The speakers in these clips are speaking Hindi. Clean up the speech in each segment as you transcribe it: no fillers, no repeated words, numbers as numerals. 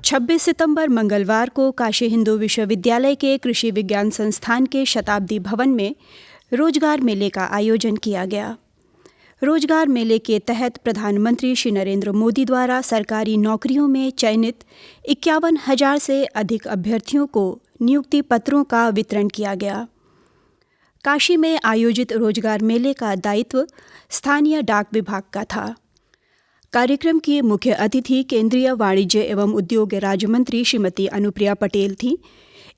26 सितंबर मंगलवार को काशी हिंदू विश्वविद्यालय के कृषि विज्ञान संस्थान के शताब्दी भवन में रोजगार मेले का आयोजन किया गया। रोजगार मेले के तहत प्रधानमंत्री श्री नरेंद्र मोदी द्वारा सरकारी नौकरियों में चयनित 51,000 से अधिक अभ्यर्थियों को नियुक्ति पत्रों का वितरण किया गया। काशी में आयोजित रोजगार मेले का दायित्व स्थानीय डाक विभाग का था। कार्यक्रम की मुख्य अतिथि केंद्रीय वाणिज्य एवं उद्योग राज्य मंत्री श्रीमती अनुप्रिया पटेल थीं।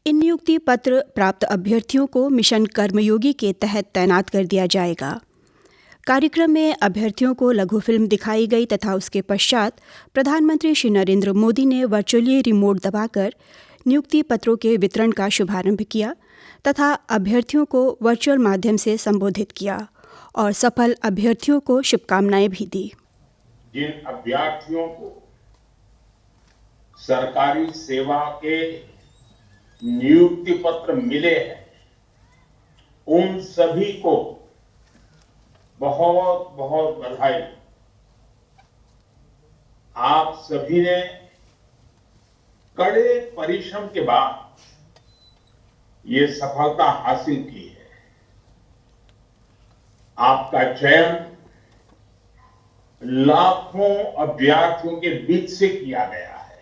इन नियुक्ति पत्र प्राप्त अभ्यर्थियों को मिशन कर्मयोगी के तहत तैनात कर दिया जाएगा। कार्यक्रम में अभ्यर्थियों को लघु फिल्म दिखाई गई तथा उसके पश्चात प्रधानमंत्री श्री नरेंद्र मोदी ने वर्चुअली रिमोट दबाकर नियुक्ति पत्रों के वितरण का शुभारंभ किया तथा अभ्यर्थियों को वर्चुअल माध्यम से संबोधित किया और सफल अभ्यर्थियों को शुभकामनाएं भी दी। जिन अभ्यर्थियों को सरकारी सेवा के नियुक्ति पत्र मिले हैं, उन सभी को बहुत बहुत बधाई। आप सभी ने कड़े परिश्रम के बाद ये सफलता हासिल की है। आपका चयन लाखों अभ्यर्थियों के बीच से किया गया है।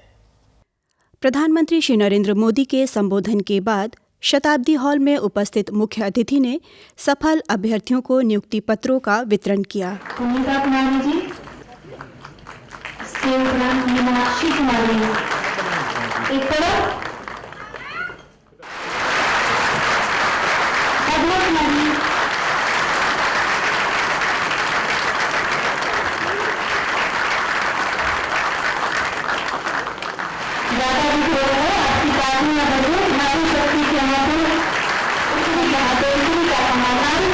प्रधानमंत्री श्री नरेंद्र मोदी के संबोधन के बाद शताब्दी हॉल में उपस्थित मुख्य अतिथि ने सफल अभ्यर्थियों को नियुक्ति पत्रों का वितरण किया। सुनीता कुमारी जी, इसके उपरांत मीनाक्षी कुमारी, एक तरफ अगला कुमारी, ज्यादा भी हो रहा है आपकी पार्टी में बढ़े नारी शक्ति के हाथों उत्तरी के हाथों उत्तरी का कमान नारी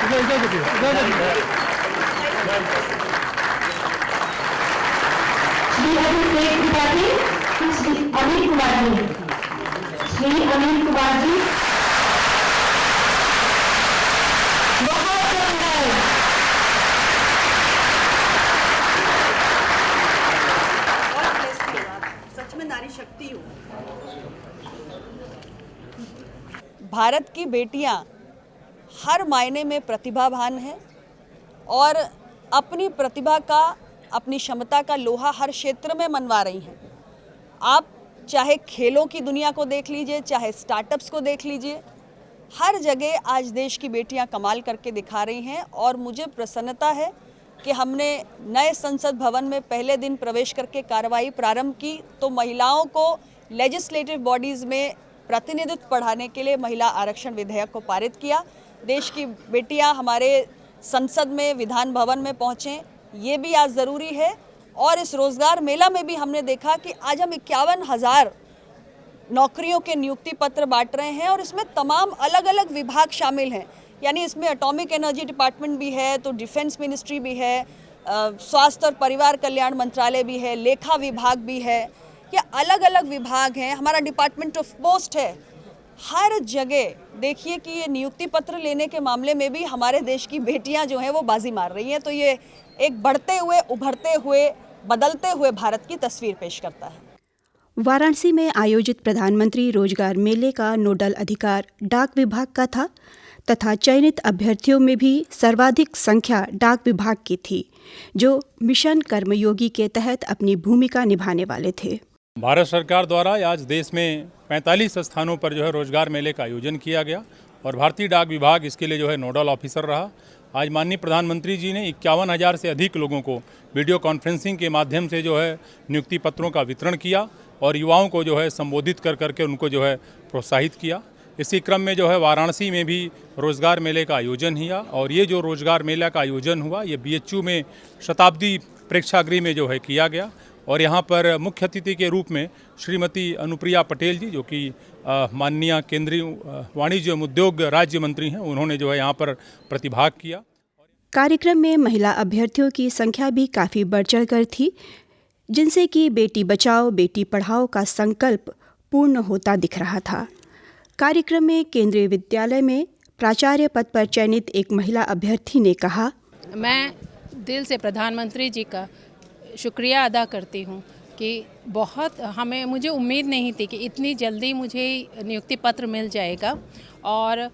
सशक्तिकरण के लिए जो बात आई है। श्री अभिषेक त्रिपाठी, श्री अनिल कुमार जी, श्री अनिल कुमार जी, बहुत सुंदर। सच में नारी शक्ति हो। भारत की बेटियां हर मायने में प्रतिभावान हैं और अपनी प्रतिभा का, अपनी क्षमता का लोहा हर क्षेत्र में मनवा रही हैं। आप चाहे खेलों की दुनिया को देख लीजिए, चाहे स्टार्टअप्स को देख लीजिए, हर जगह आज देश की बेटियां कमाल करके दिखा रही हैं। और मुझे प्रसन्नता है कि हमने नए संसद भवन में पहले दिन प्रवेश करके कार्रवाई प्रारंभ की तो महिलाओं को लेजिस्लेटिव बॉडीज़ में प्रतिनिधित्व बढ़ाने के लिए महिला आरक्षण विधेयक को पारित किया। देश की बेटियां हमारे संसद में, विधान भवन में पहुँचें, ये भी आज ज़रूरी है। और इस रोज़गार मेला में भी हमने देखा कि आज हम 51,000 नौकरियों के नियुक्ति पत्र बांट रहे हैं और इसमें तमाम अलग अलग विभाग शामिल हैं। यानी इसमें एटॉमिक एनर्जी डिपार्टमेंट भी है, तो डिफेंस मिनिस्ट्री भी है, स्वास्थ्य और परिवार कल्याण मंत्रालय भी है, लेखा विभाग भी है, ये अलग अलग विभाग हैं, हमारा डिपार्टमेंट ऑफ पोस्ट है। हर जगह देखिए कि ये नियुक्ति पत्र लेने के मामले में भी हमारे देश की बेटियां जो हैं वो बाजी मार रही हैं। तो ये एक बढ़ते हुए, उभरते हुए, बदलते हुए भारत की तस्वीर पेश करता है। वाराणसी में आयोजित प्रधानमंत्री रोजगार मेले का नोडल अधिकार डाक विभाग का था तथा चयनित अभ्यर्थियों में भी सर्वाधिक संख्या डाक विभाग की थी, जो मिशन कर्मयोगी के तहत अपनी भूमिका निभाने वाले थे। भारत सरकार द्वारा आज देश में 45 स्थानों पर जो है रोजगार मेले का आयोजन किया गया और भारतीय डाक विभाग इसके लिए जो है नोडल ऑफिसर रहा। आज माननीय प्रधानमंत्री जी ने 51,000 से अधिक लोगों को वीडियो कॉन्फ्रेंसिंग के माध्यम से जो है नियुक्ति पत्रों का वितरण किया और युवाओं को जो है संबोधित कर करके उनको जो है प्रोत्साहित किया। इसी क्रम में जो है वाराणसी में भी रोजगार मेले का आयोजन हुआ और ये जो रोजगार मेला का आयोजन हुआ ये BHU में शताब्दी प्रेक्षागृह में जो है किया गया और यहाँ पर मुख्य अतिथि के रूप में श्रीमती अनुप्रिया पटेल जी, जो कि माननीय केंद्रीय वाणिज्य एवं उद्योग राज्य मंत्री हैं, उन्होंने जो है यहाँ पर प्रतिभाग किया। कार्यक्रम में महिला अभ्यर्थियों की संख्या भी काफ़ी बढ़ चढ़कर थी, जिनसे कि बेटी बचाओ बेटी पढ़ाओ का संकल्प पूर्ण होता दिख रहा था। कार्यक्रम में केंद्रीय विद्यालय में प्राचार्य पद पर चयनित एक महिला अभ्यर्थी ने कहा, मैं दिल से प्रधानमंत्री जी का शुक्रिया अदा करती हूँ कि मुझे उम्मीद नहीं थी कि इतनी जल्दी मुझे नियुक्ति पत्र मिल जाएगा और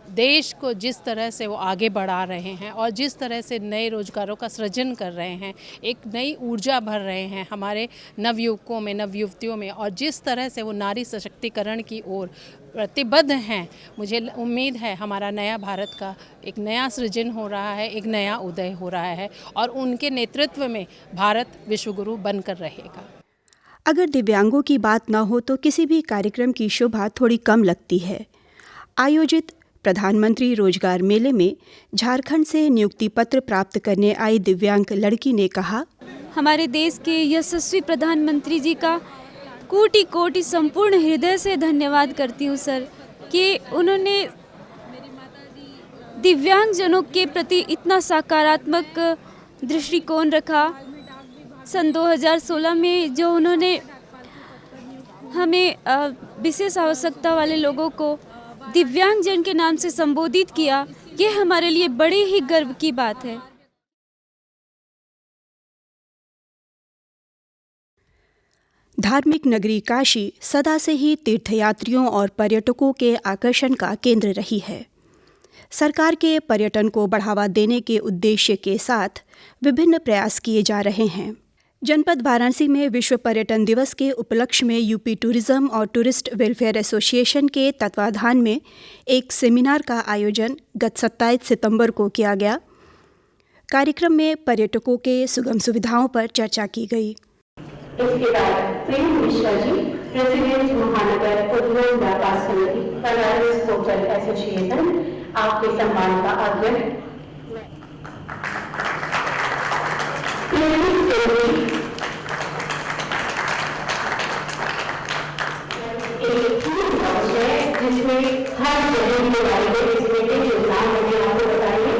देश को जिस तरह से वो आगे बढ़ा रहे हैं और जिस तरह से नए रोजगारों का सृजन कर रहे हैं, एक नई ऊर्जा भर रहे हैं हमारे नवयुवकों में, नवयुवतियों में, और जिस तरह से वो नारी सशक्तिकरण की ओर प्रतिबद्ध हैं, मुझे उम्मीद है हमारा नया भारत का एक नया सृजन हो रहा है, एक नया उदय हो रहा है और उनके नेतृत्व में भारत विश्वगुरु बनकर रहेगा। अगर दिव्यांगों की बात न हो तो किसी भी कार्यक्रम की शोभा थोड़ी कम लगती है। आयोजित प्रधानमंत्री रोजगार मेले में झारखंड से नियुक्ति पत्र प्राप्त करने आई दिव्यांग लड़की ने कहा, हमारे देश के यशस्वी प्रधानमंत्री जी का कोटि कोटि संपूर्ण हृदय से धन्यवाद करती हूँ सर, कि उन्होंने दिव्यांगजनों के प्रति इतना सकारात्मक दृष्टिकोण रखा। सन 2016 में जो उन्होंने हमें विशेष आवश्यकता वाले लोगों को दिव्यांगजन के नाम से संबोधित किया, ये हमारे लिए बड़े ही गर्व की बात है। धार्मिक नगरी काशी सदा से ही तीर्थयात्रियों और पर्यटकों के आकर्षण का केंद्र रही है। सरकार के पर्यटन को बढ़ावा देने के उद्देश्य के साथ विभिन्न प्रयास किए जा रहे हैं। जनपद वाराणसी में विश्व पर्यटन दिवस के उपलक्ष्य में यूपी टूरिज्म और टूरिस्ट वेलफेयर एसोसिएशन के तत्वाधान में एक सेमिनार का आयोजन गत 27 सितंबर को किया गया। कार्यक्रम में पर्यटकों के सुगम सुविधाओं पर चर्चा की गई। इसके बाद प्रेम मिश्रा जी, प्रेसिडेंट महानगर उद्योग व्यापार समिति बनारस होटल एसोसिएशन, आपके सम्मान का आग्रह। जिसमें हर जगह के बारे में इसमें के योगदान होंगे आपको बताइए।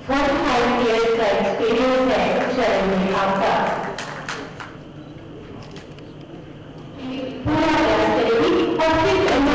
45 years का एक्सपीरियंस है शहर में आपका, पूरा प्रयास करेंगे और फिर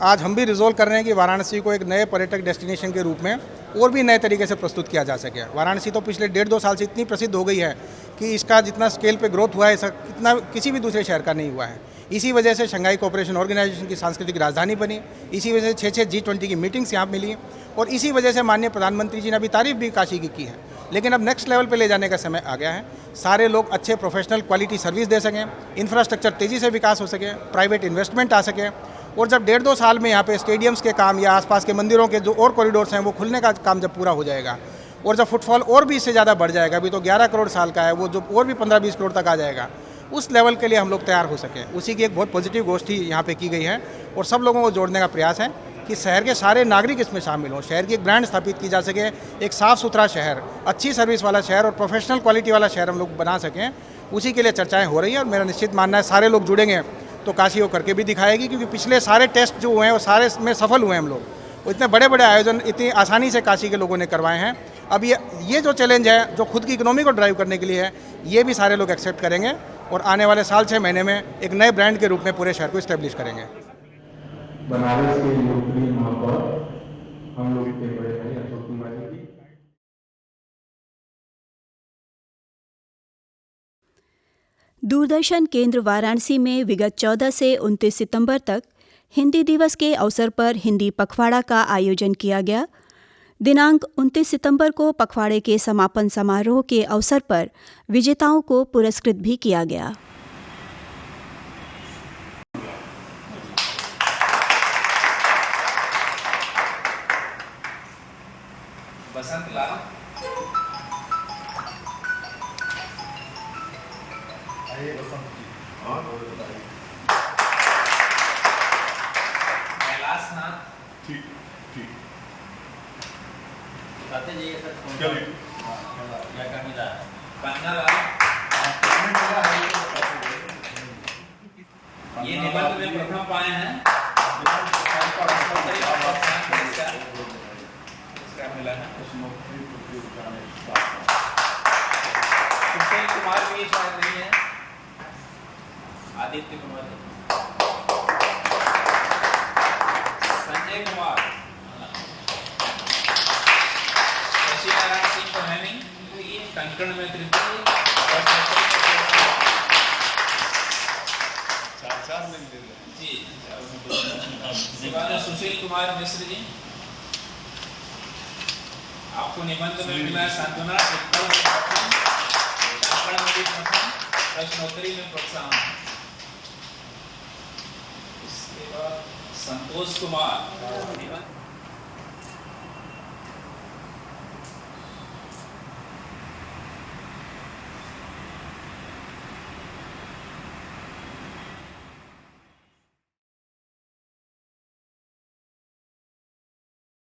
आज हम भी रिजोल्व कर रहे हैं कि वाराणसी को एक नए पर्यटक डेस्टिनेशन के रूप में और भी नए तरीके से प्रस्तुत किया जा सके। वाराणसी तो पिछले 1.5-2 साल से इतनी प्रसिद्ध हो गई है कि इसका जितना स्केल पे ग्रोथ हुआ है ऐसा कितना किसी भी दूसरे शहर का नहीं हुआ है। इसी वजह से शंघाई कोऑपरेशन ऑर्गेनाइजेशन की सांस्कृतिक राजधानी बनी, इसी वजह से 6 G20 की मीटिंग्स यहाँ मिली और इसी वजह से माननीय प्रधानमंत्री जी ने अभी तारीफ भी काशी की है। लेकिन अब नेक्स्ट लेवल पे ले जाने का समय आ गया है। सारे लोग अच्छे प्रोफेशनल क्वालिटी सर्विस दे सकें, इंफ्रास्ट्रक्चर तेज़ी से विकास हो सके, प्राइवेट इन्वेस्टमेंट आ सके और जब 1.5-2 साल में यहाँ पे स्टेडियम्स के काम या आसपास के मंदिरों के जो और कॉरिडोर्स हैं वो खुलने का काम जब पूरा हो जाएगा और जब फुटफॉल और भी इससे ज़्यादा बढ़ जाएगा, अभी तो 11 करोड़ साल का है, वो जो और भी 15-20 करोड़ तक आ जाएगा, उस लेवल के लिए हम लोग तैयार हो सकें। उसी की एक बहुत पॉजिटिव गोष्ठी यहाँ पे की गई है और सब लोगों को जोड़ने का प्रयास है कि शहर के सारे नागरिक इसमें शामिल हों, शहर की एक ब्रांड स्थापित की जा सके, एक साफ़ सुथरा शहर, अच्छी सर्विस वाला शहर और प्रोफेशनल क्वालिटी वाला शहर हम लोग बना सकें। उसी के लिए चर्चाएँ हो रही हैं और मेरा निश्चित मानना है सारे लोग जुड़ेंगे तो काशी वो करके भी दिखाएगी, क्योंकि पिछले सारे टेस्ट जो हुए हैं वो सारे में सफल हुए हैं हम लोग। वो इतने बड़े बड़े आयोजन इतनी आसानी से काशी के लोगों ने करवाए हैं। अब ये जो चैलेंज है जो खुद की इकोनॉमी को ड्राइव करने के लिए है, ये भी सारे लोग एक्सेप्ट करेंगे और आने वाले साल 6 महीने में एक नए ब्रांड के रूप में पूरे शहर को इस्टेब्लिश करेंगे। बनारस के लोकप्रिय महापौर हम लोग के बड़े भाई अशोक कुमार जी। दूरदर्शन केंद्र वाराणसी में विगत 14 से 29 सितंबर तक हिंदी दिवस के अवसर पर हिंदी पखवाड़ा का आयोजन किया गया। दिनांक 29 सितंबर को पखवाड़े के समापन समारोह के अवसर पर विजेताओं को पुरस्कृत भी किया गया। बसंत लाल, ठीक ठीक बातें जी सर चलिए क्या क्या मिला कंगना ये निबंध में प्रथम पाए हैं। इसका मिला है सुशील कुमार भी शायद नहीं है, आदित्य कुमार कंकण में तृतीय जी। निबंध सुशील कुमार मिश्र जी, आपको निबंध में मिला सांत्वना, कंकण में भी प्रथम, प्रश्नोत्तरी में प्रोत्साहन। इसके बाद संतोष कुमार,